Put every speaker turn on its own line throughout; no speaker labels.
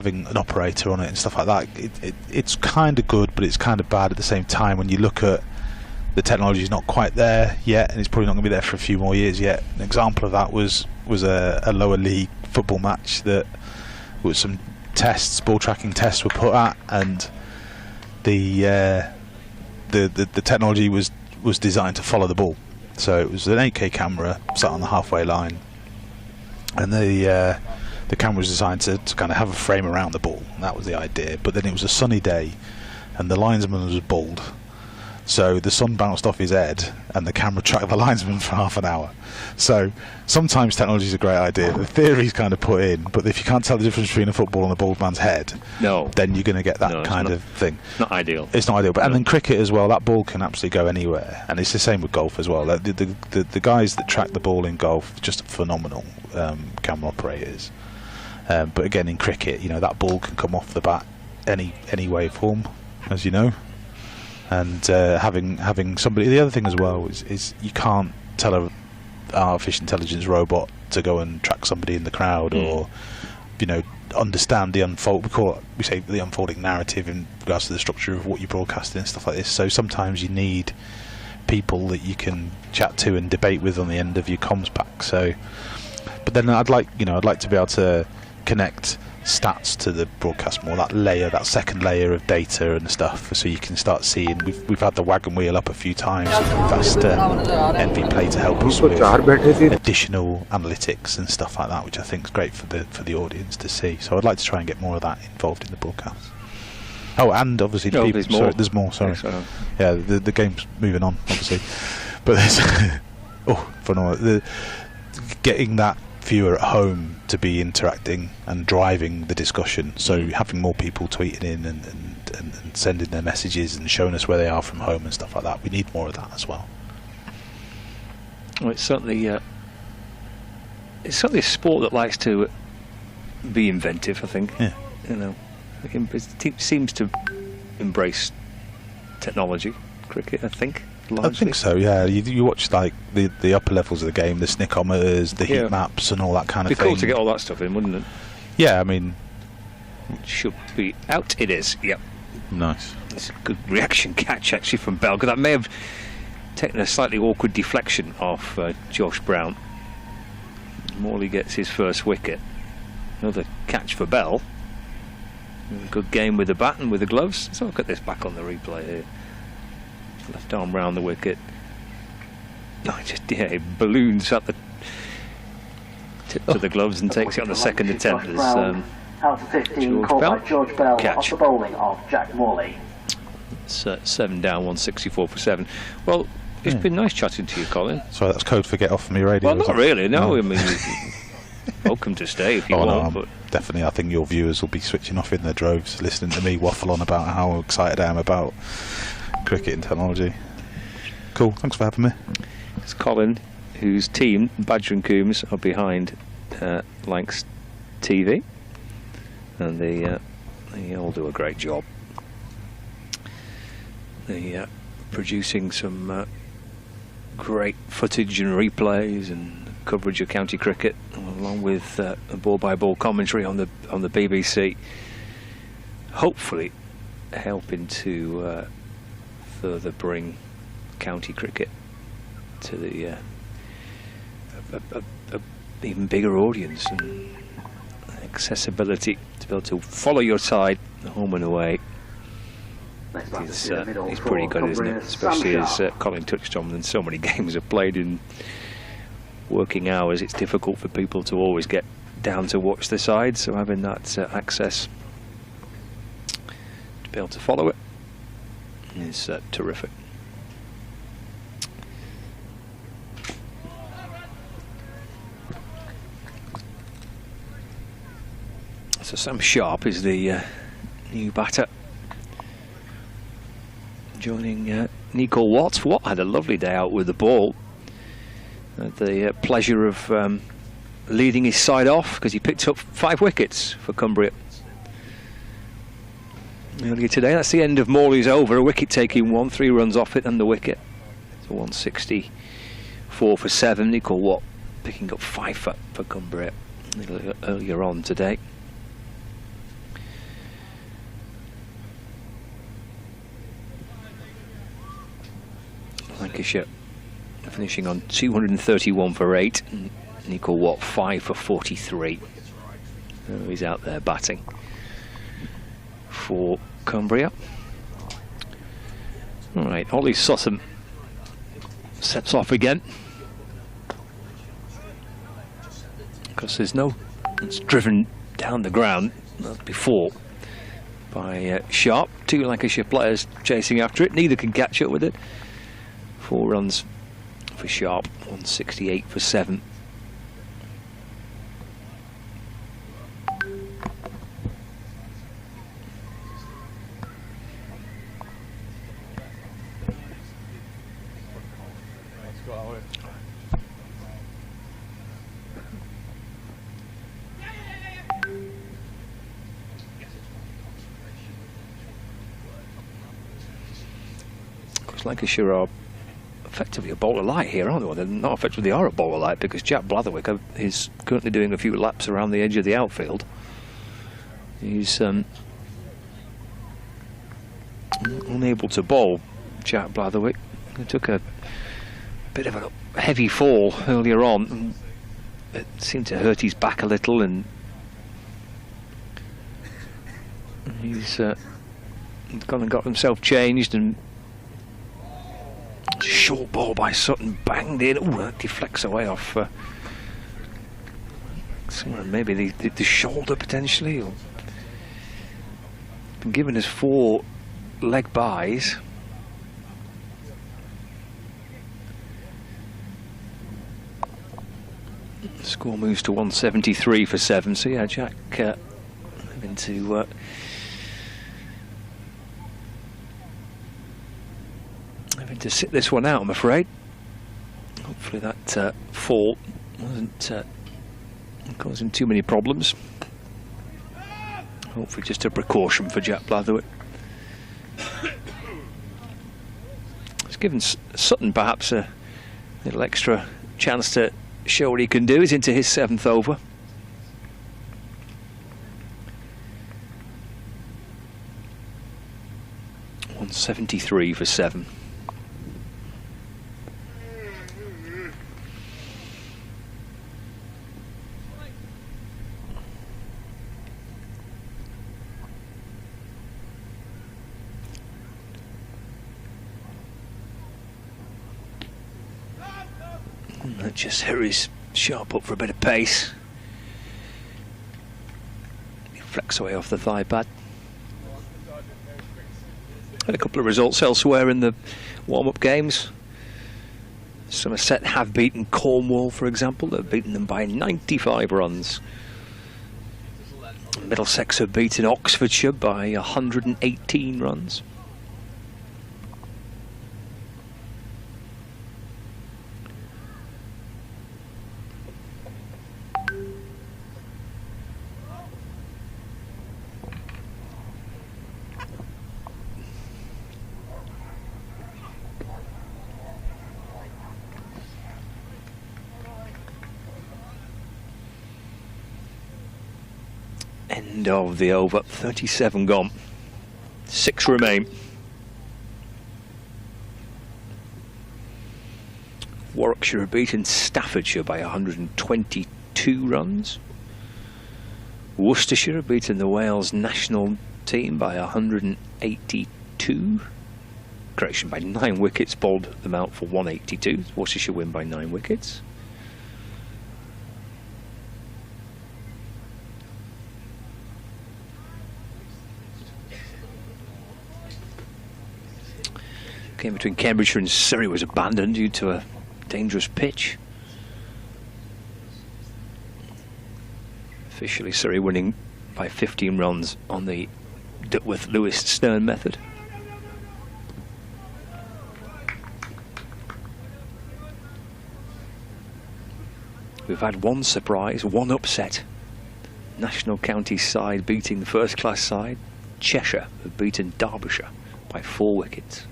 having an operator on it and stuff like that, it's kind of good, but it's kind of bad at the same time. When you look at the technology is not quite there yet, and it's probably not going to be there for a few more years yet. An example of that was a lower league football match that was some tests, ball tracking tests were put at, and the technology was designed to follow the ball. So it was an 8K camera sat on the halfway line, and the camera was designed to kind of have a frame around the ball. And that was the idea. But then it was a sunny day, and the linesman was bald. So the sun bounced off his head, and the camera tracked the linesman for half an hour. So sometimes technology is a great idea. The theory's kind of put in, but if you can't tell the difference between a football and a bald man's head, then you're going to get that kind of thing.
Not ideal.
It's not ideal. But and then cricket as well, that ball can absolutely go anywhere, and it's the same with golf as well. The guys that track the ball in golf, just phenomenal camera operators. But again, in cricket, that ball can come off the bat any waveform, as you know. And having somebody, the other thing as well is you can't tell an artificial intelligence robot to go and track somebody in the crowd, or understand the we say the unfolding narrative in regards to the structure of what you're broadcasting and stuff like this. So sometimes you need people that you can chat to and debate with on the end of your comms pack. So, but then I'd like to be able to connect stats to the broadcast more, that second layer of data and stuff, so you can start seeing. We've had the wagon wheel up a few times. We've asked NV Play to help us with additional analytics and stuff like that, which I think is great for the audience to see. So I'd like to try and get more of that involved in the broadcast. Oh, and obviously there's more. Sorry, yeah, the game's moving on, obviously, but there's getting that viewer at home to be interacting and driving the discussion. So having more people tweeting in and sending their messages and showing us where they are from home and stuff like that. We need more of that as well.
Well, it's certainly a sport that likes to be inventive. I think. Yeah. It seems to embrace technology. Cricket, I think. Largely.
I think so, yeah. You watch like the upper levels of the game, the snickometers, the heat maps and all that kind of thing.
It'd be cool to get all that stuff in, wouldn't it?
Yeah, I mean...
It should be out. It is, yep.
Nice.
It's a good reaction catch, actually, from Bell, because that may have taken a slightly awkward deflection off Josh Brown. Morley gets his first wicket. Another catch for Bell. Good game with the bat and with the gloves. Let's look at this back on the replay here. Left arm round the wicket. It balloons up the tip to the gloves and takes it on the second attempt.
Out to 15, caught by George Bell off the bowling of Jack Morley.
It's 7 down, 164 for 7. Well, it's been nice chatting to you, Colin.
Sorry, that's code for get off me radio.
Well, not really, no. I mean, welcome to stay if you want.
But definitely, I think your viewers will be switching off in their droves, listening to me waffle on about how excited I am about cricket and technology. Cool, thanks for having me.
It's Colin, whose team, Badger and Coombs, are behind Lancs TV, and they all do a great job. They producing some great footage and replays and coverage of county cricket, along with a ball-by-ball commentary on the BBC, hopefully helping to further bring county cricket to the even bigger audience, and accessibility to be able to follow your side home and away. It's pretty good, isn't it? Especially as Colin touched on, and so many games are played in working hours. It's difficult for people to always get down to watch the side, so having that access to be able to follow it is terrific. So Sam Sharp is the new batter, joining Nico Watts. Watt had a lovely day out with the ball. Had the pleasure of leading his side off, because he picked up 5 wickets for Cumbria earlier today. That's the end of Morley's over. A wicket taking one, 3 runs off it and the wicket. So 164 for 7. Nico Watt picking up 5 for Cumbria a little earlier on today. Lancashire finishing on 231 for 8, and equal what, 5 for 43. So he's out there batting for Cumbria. All right, Ollie Sutton sets off again. Because there's no, it's driven down the ground before by Sharp. 2 Lancashire players chasing after it, neither can catch up with it. 4 runs for Sharp, 168 for 7. Lancashire are effectively a bowler light here, aren't they? Well, they're not effectively, they are a bowler light because Jack Blatherwick is currently doing a few laps around the edge of the outfield. He's unable to bowl, Jack Blatherwick. He took a bit of a heavy fall earlier on, and it seemed to hurt his back a little, and he's gone and got himself changed, and short ball by Sutton banged in. Ooh, that deflects away off somewhere, maybe the shoulder potentially. Or been given us 4 leg byes. The score moves to 173 for 7. So yeah, Jack having to sit this one out, I'm afraid. Hopefully that fall wasn't causing too many problems. Hopefully just a precaution for Jack Blatherwick. It's given Sutton perhaps a little extra chance to show what he can do. He's into his 7th over. .173 for 7. That just hurries Sharp up for a bit of pace. He flicks away off the thigh pad. Had a couple of results elsewhere in the warm-up games. Somerset have beaten Cornwall, for example. They've beaten them by 95 runs. Middlesex have beaten Oxfordshire by 118 runs. End of the over, 37 gone, 6 remain. Warwickshire have beaten Staffordshire by 122 runs. Worcestershire have beaten the Wales national team by 182. Correction, by 9 wickets, bowled them out for 182. Worcestershire win by 9 wickets. Game between Cambridgeshire and Surrey was abandoned due to a dangerous pitch. Officially Surrey winning by 15 runs on the Duckworth-Lewis-Stern method. We've had one surprise, one upset. National County side beating the first class side. Cheshire have beaten Derbyshire by 4 wickets.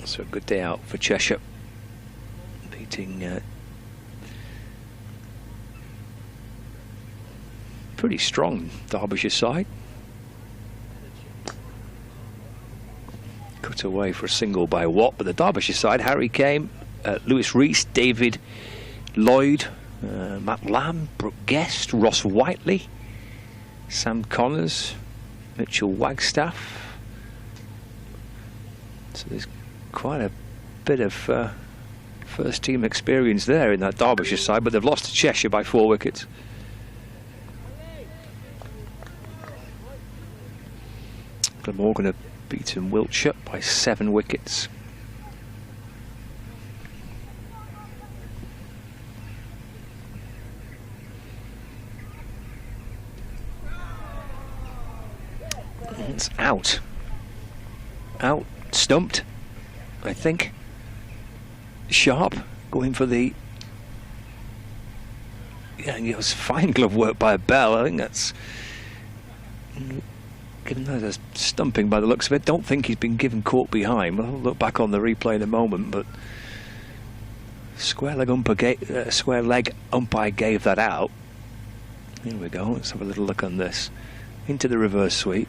So a good day out for Cheshire, beating pretty strong Derbyshire side. Cut away for a single by Watt, but the Derbyshire side, Harry Kane, Lewis Rees, David Lloyd, Matt Lamb, Brooke Guest, Ross Whiteley, Sam Connors, Mitchell Wagstaff. So there's quite a bit of first team experience there in that Derbyshire side, but they've lost to Cheshire by 4 wickets. Glamorgan have beaten Wiltshire by 7 wickets. It's out. Out, stumped, I think. Sharp going for the. Yeah, it was fine glove work by Bell. I think that's. Given that as stumping by the looks of it, don't think he's been given caught behind. We'll look back on the replay in a moment, but square leg umpire gave that out. Here we go. Let's have a little look on this. Into the reverse sweep.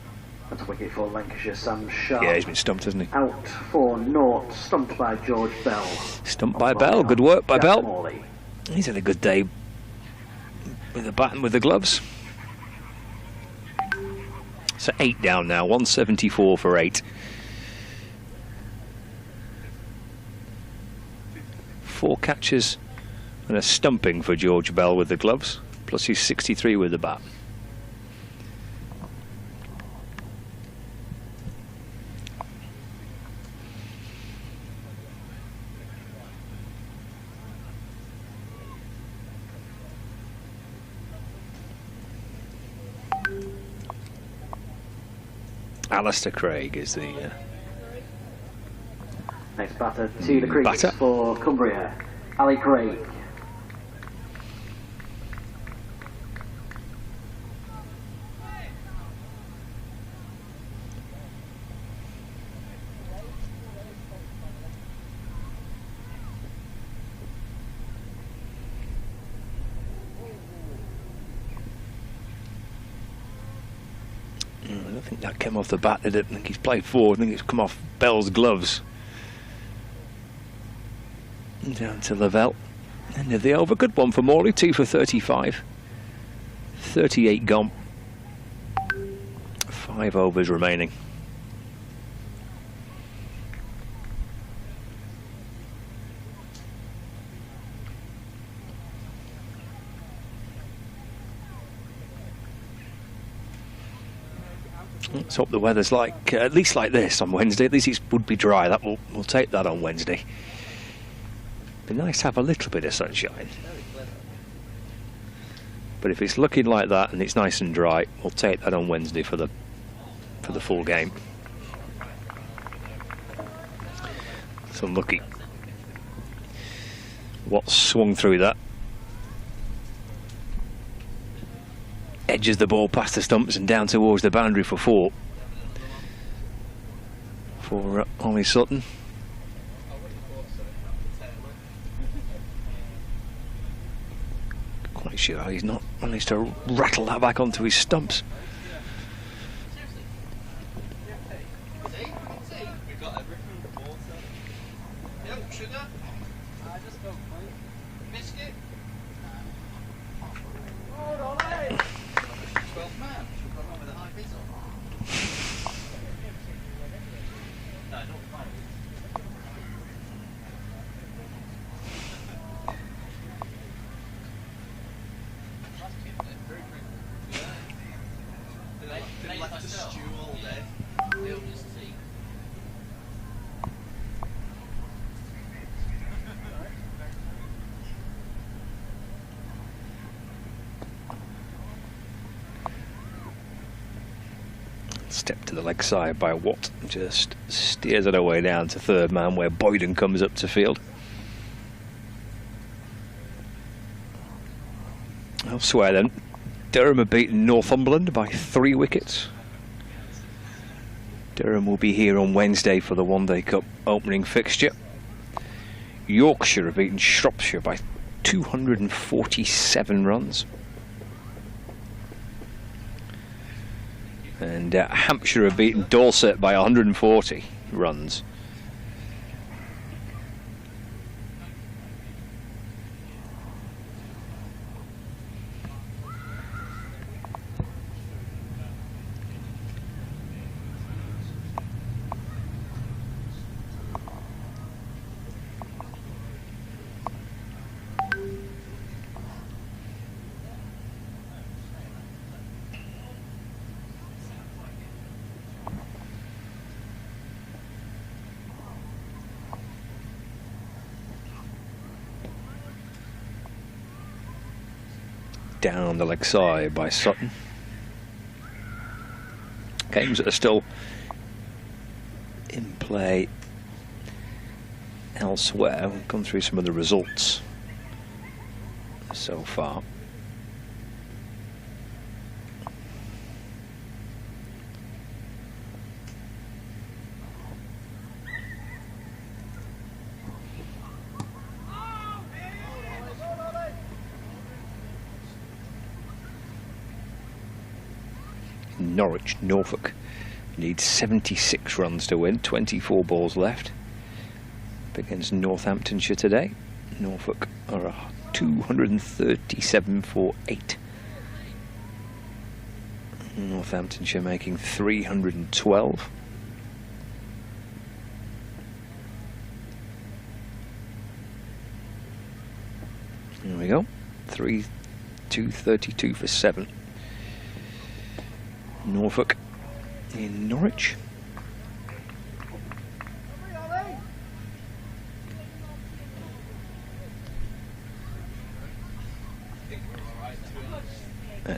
That's a wicket for Lancashire, Sam Sharp.
Yeah, he's been stumped, hasn't he?
Out for naught, stumped by George Bell.
Stumped by Bell. Good work by Bell. He's had a good day with the bat and with the gloves. So 8 down now, 174 for 8. 4 catches and a stumping for George Bell with the gloves, plus he's 63 with the bat. Alistair Craig is the
next batter to the crease for Cumbria, Ali Craig.
I don't think that came off the bat, did it? I think he's played forward. I think it's come off Bell's gloves. Down to Lavelle. End of the over. Good one for Morley. 2 for 35. 38 gone. 5 overs remaining. Let's hope the weather's like at least like this on Wednesday. At least it would be dry. That we'll take that on Wednesday. Be nice to have a little bit of sunshine. But if it's looking like that and it's nice and dry, we'll take that on Wednesday for the full game. It's unlucky. What swung through that? Edges the ball past the stumps and down towards the boundary for 4 for Ollie Sutton. Quite sure he's not managed to rattle that back onto his stumps. Step to the leg side by Watt, just steers it away down to third man where Boyden comes up to field. Elsewhere then, Durham have beaten Northumberland by 3 wickets. Durham will be here on Wednesday for the One Day Cup opening fixture. Yorkshire have beaten Shropshire by 247 runs. And Hampshire have beaten Dorset by 140. runs. Down the leg side by Sutton. Games that are still in play elsewhere. We've gone through some of the results so far. Norwich, Norfolk needs 76 runs to win, 24 balls left. Up against Northamptonshire today. Norfolk are 237 for 8. Northamptonshire making 312. There we go. 232 for 7. Norfolk in Norwich.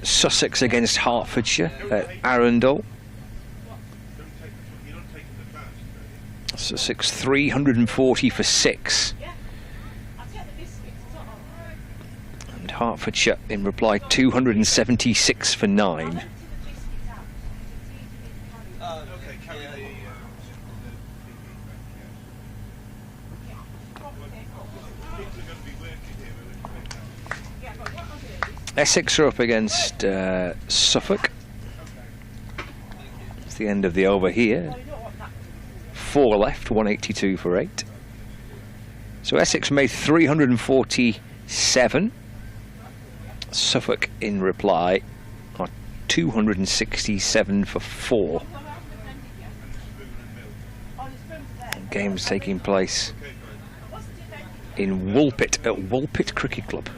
Sussex against Hertfordshire at Arundel. Sussex 340 for 6. And Hertfordshire in reply 276 for 9. Essex are up against Suffolk. It's the end of the over here. 4 left, 182 for 8. So Essex made 347. Suffolk in reply are 267 for 4. Games taking place in Woolpit at Woolpit Cricket Club.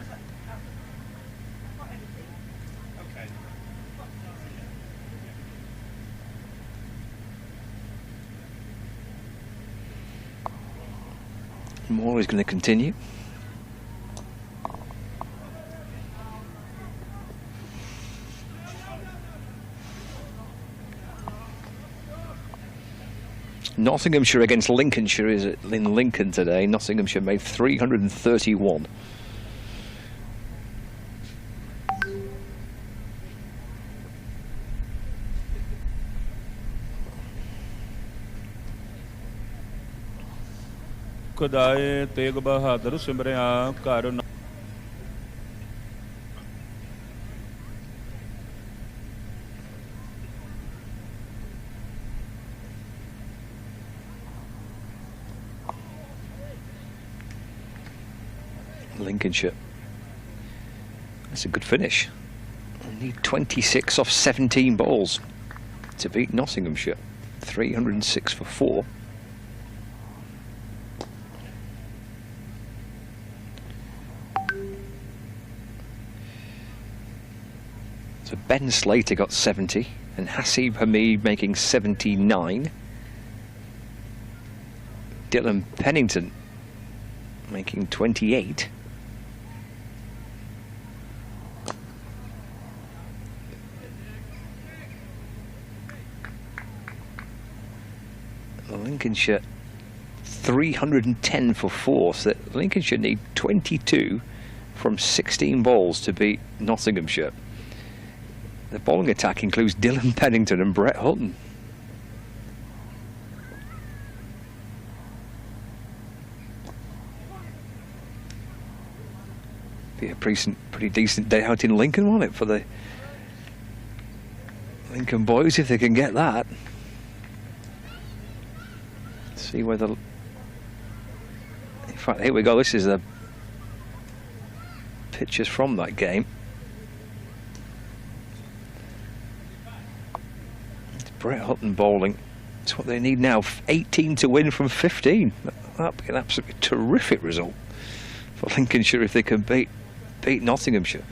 More is going to continue. Nottinghamshire against Lincolnshire is in Lincoln today. Nottinghamshire made 331.
खुदाए Tegh Bahadur Simaria कर
Lincolnshire. That's a good finish. They need 26 off 17 balls to beat Nottinghamshire. 306 for 4. So Ben Slater got 70 and Hasib Hamid making 79. Dylan Pennington making 28. Lincolnshire 310 for 4, so that Lincolnshire need 22 from 16 balls to beat Nottinghamshire. The bowling attack includes Dylan Pennington and Brett Hutton. Be a pretty decent day out in Lincoln, won't it, for the Lincoln boys, if they can get that. See whether... In fact, here we go. This is the pictures from that game. It's Brett Hutton bowling. It's what they need now. 18 to win from 15. That'd be an absolutely terrific result for Lincolnshire if they can beat Nottinghamshire.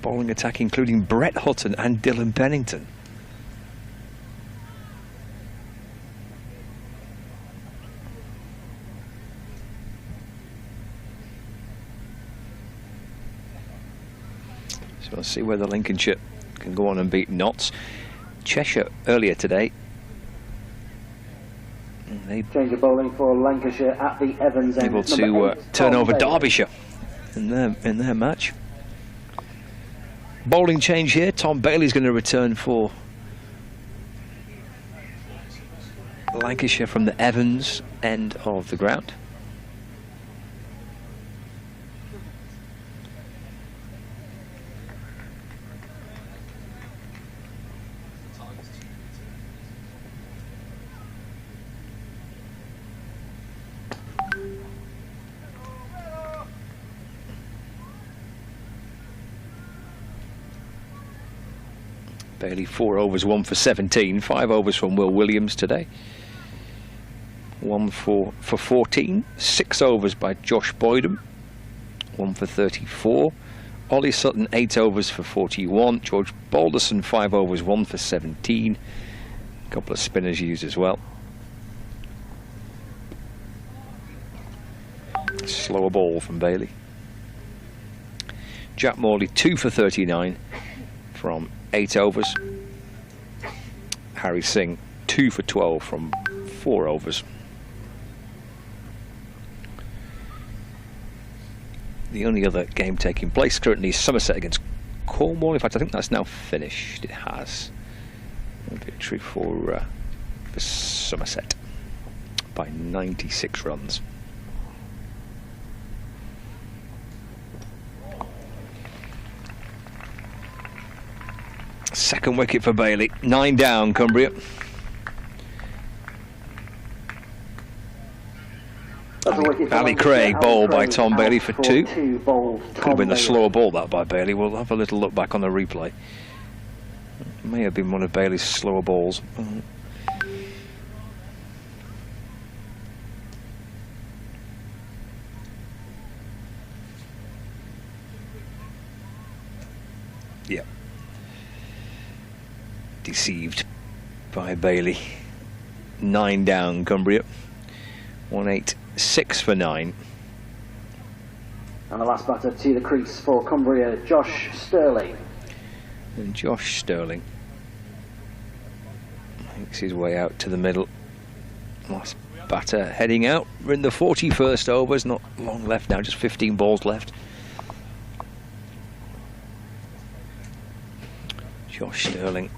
Bowling attack including Brett Hutton and Dylan Pennington. So we'll see whether Lincolnshire can go on and beat Notts. Cheshire earlier today.
Change of bowling for Lancashire at the Evans end.
Able to turn over Derbyshire in their match. Bowling change here. Tom Bailey's going to return for Lancashire from the Evans end of the ground. Bailey 4 overs, 1 for 17. 5 overs from Will Williams today. 1 for 14. 6 overs by Josh Boydham. 1 for 34. Ollie Sutton 8 overs for 41. George Balderson 5 overs, 1 for 17. A couple of spinners used as well. Slower ball from Bailey. Jack Morley 2 for 39 from 8 overs. Harry Singh 2 for 12 from 4 overs. The only other game taking place currently is Somerset against Cornwall. In fact, I think that's now finished. It has. A victory for Somerset by 96 runs. Second wicket for Bailey. 9 down, Cumbria. Ali Craig bowled by Tom Bailey for 2. Could have been a slower ball that by Bailey. We'll have a little look back on the replay. It may have been one of Bailey's slower balls. Yeah. Deceived by Bailey. 9 down, Cumbria. 186 for 9.
And the last batter to the crease for Cumbria, Josh Sterling.
And Josh Sterling makes his way out to the middle. Last batter heading out. We're in the 41st overs, not long left now, just 15 balls left. Josh Sterling.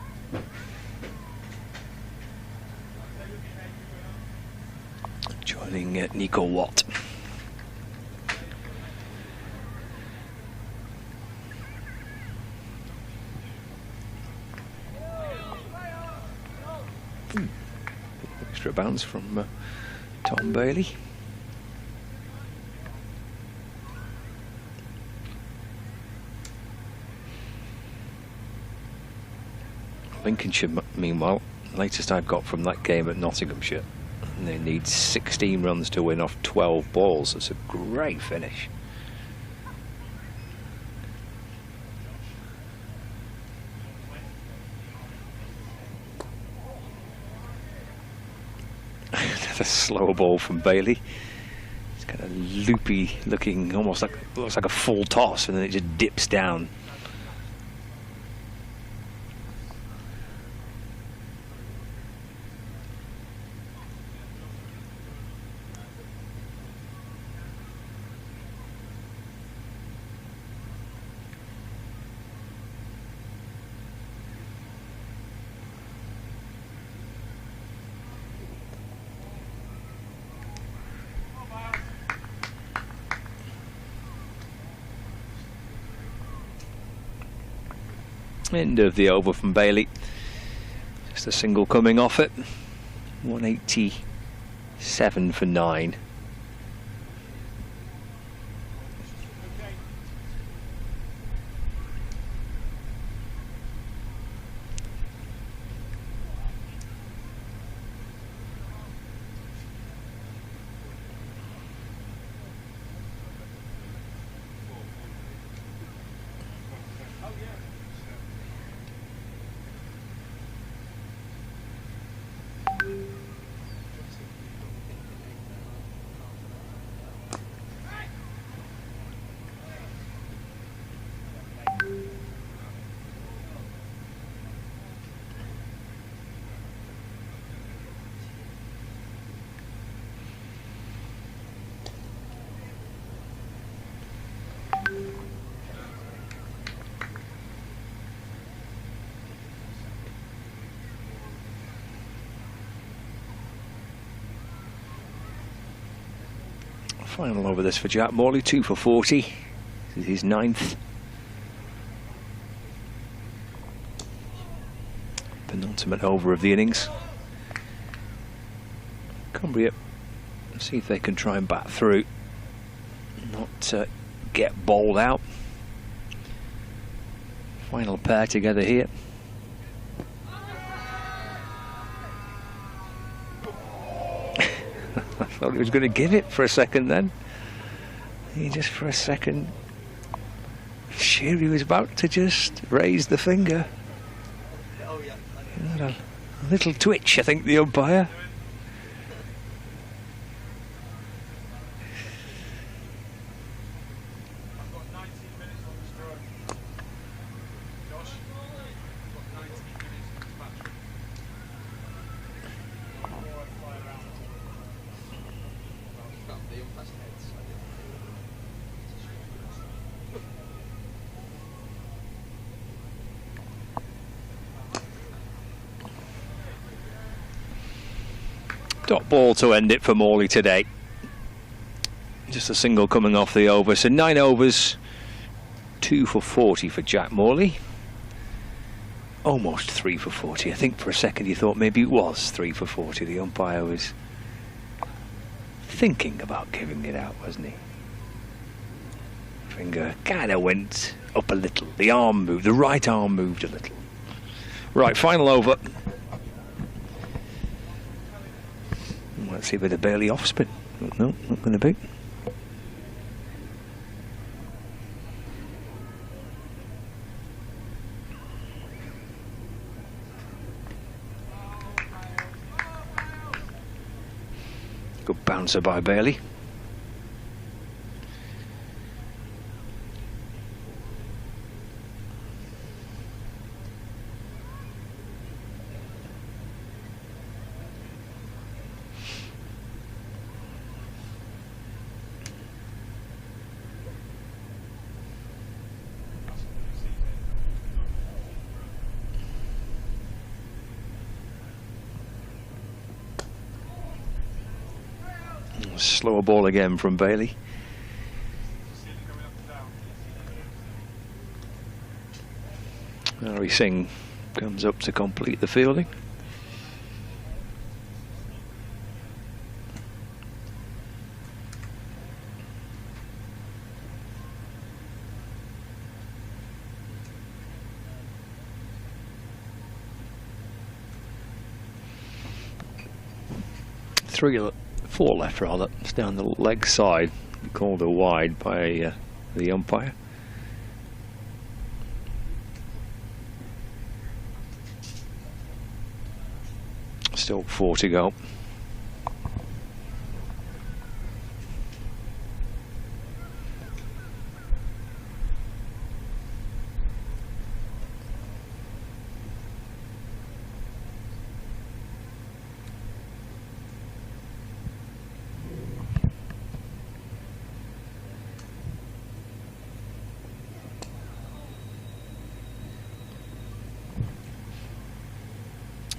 Joining Nico Watt. Extra bounce from Tom Bailey. Lincolnshire, meanwhile, latest I've got from that game at Nottinghamshire, and they need 16 runs to win off 12 balls. That's a great finish. Another slower ball from Bailey. It's kind of loopy looking, almost like, looks like a full toss, and then it just dips down. End of the over from Bailey. Just a single coming off it. 180 7 for 9. Final over this for Jack Morley, 2 for 40. This is his 9th. Penultimate over of the innings. Cumbria, see if they can try and bat through, not get bowled out. Final pair together here. I thought he was going to give it for a second then. He just for a second, sure he was about to just raise the finger. He had a little twitch, I think, the umpire. Dot ball to end it for Morley today. Just a single coming off the over. So 9 overs, 2 for 40 for Jack Morley. Almost 3 for 40. I think for a second you thought maybe it was 3 for 40. The umpire was thinking about giving it out, wasn't he? Finger kind of went up a little. The arm moved, the right arm moved a little. Right, final over. Let's see with a Bailey off spin. No, not going to be. Good bouncer by Bailey. Slower ball again from Bailey. Harry Singh comes up to complete the fielding. Four left rather. It's down the leg side, called a wide by the umpire. Still 4 to go.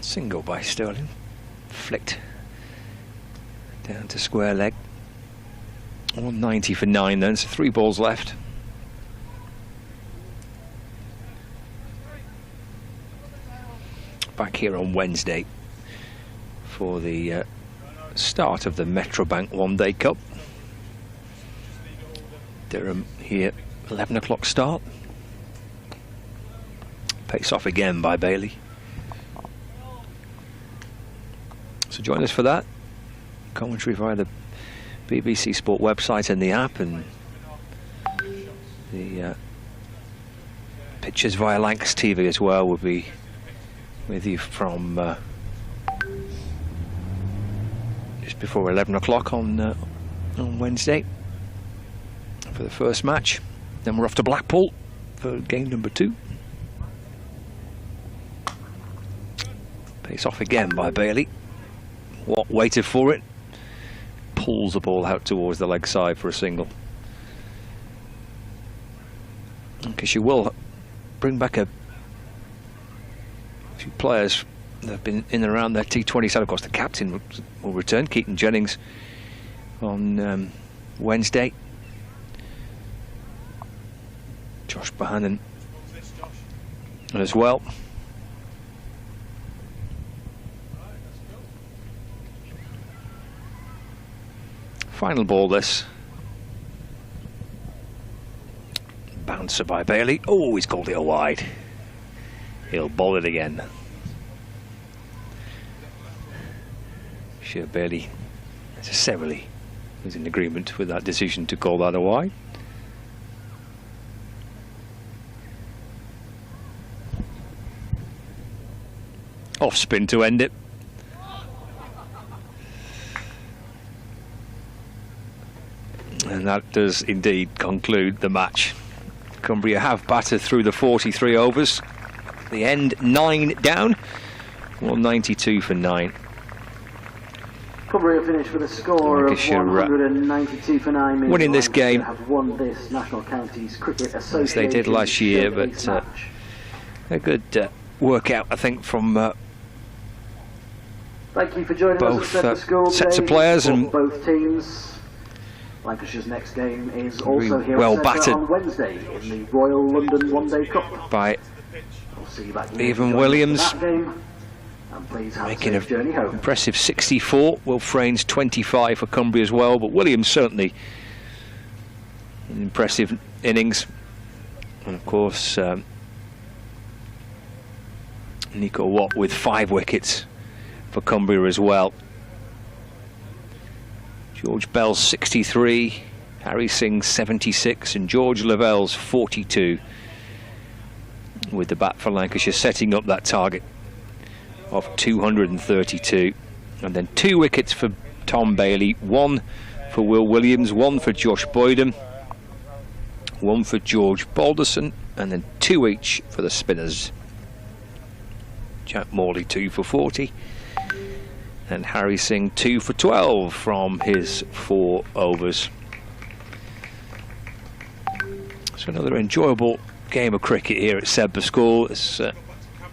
Single by Sterling, flicked down to square leg. 190 for 9 then, so 3 balls left. Back here on Wednesday for the start of the Metrobank One Day Cup. Durham here, 11 o'clock start. Pace off again by Bailey. So join us for that. Commentary via the BBC Sport website and the app, and the pictures via Lancashire TV as well will be with you from just before 11 o'clock on Wednesday for the first match. Then we're off to Blackpool for game number 2. Pace off again by Bailey. Watt waited for it. Pulls the ball out towards the leg side for a single. Because she will bring back a few players that have been in and around their T20 side. Of course, the captain will return, Keaton Jennings, on Wednesday. Josh Bohannon as well. Final ball this. Bouncer by Bailey. Oh, he's called it a wide. He'll bowl it again. Sure, Bailey necessarily was in agreement with that decision to call that a wide. Off spin to end it. And that does indeed conclude the match. Cumbria have battered through the 43 overs. The end 9 down. 192 for 9.
Cumbria finished with a score of 192 for 9.
Winning this game
have won this National Counties Cricket Association
as they did last year, but a good workout, I think, from
thank you for joining
both
us at
sets of players and
both teams. Lancashire's next game is also here
well battered
on Wednesday in the Royal London One Day Cup
by
I'll see you back
Evan Williams,
making
an impressive 64. Will Frain's 25 for Cumbria as well, but Williams certainly an impressive innings. And of course Nico Watt with 5 wickets for Cumbria as well. George Bell's 63, Harry Singh's 76, and George Lavell's 42. With the bat for Lancashire setting up that target of 232. And then 2 wickets for Tom Bailey, 1 for Will Williams, 1 for Josh Boydham, 1 for George Balderson, and then 2 each for the spinners. Jack Morley 2 for 40. And Harry Singh 2 for 12 from his 4 overs. So another enjoyable game of cricket here at Sedbergh School. It's